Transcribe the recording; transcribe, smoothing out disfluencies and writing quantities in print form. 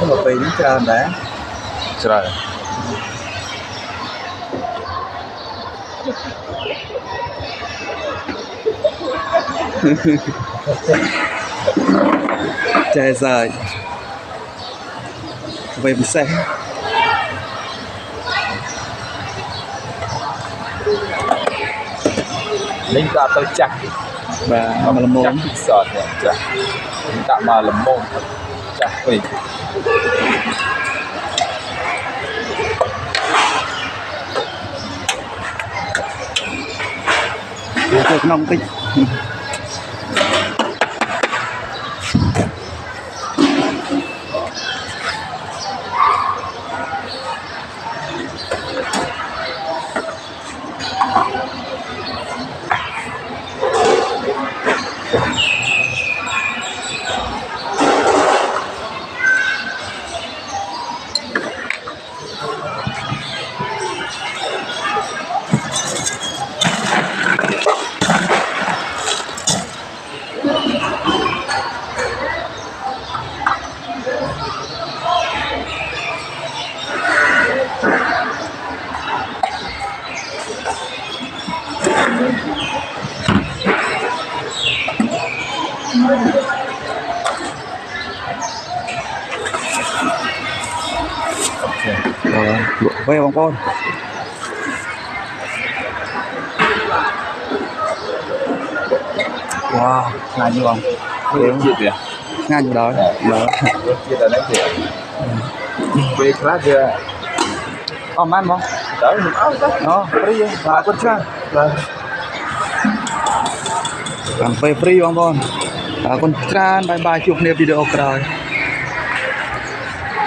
một pin trơn đã trời chạy rồi về một xe lính ta tới chặt và mà là môn sợ chặt tạo mà là môn chặt vì được nông tích về bóng con wow ngay như bóng chuyện gì ngay như đó đó chia là đấy thì về class chưa man bóng tới mình áo đó đó free và con trai làm free bóng con con trai bye bye chụp video video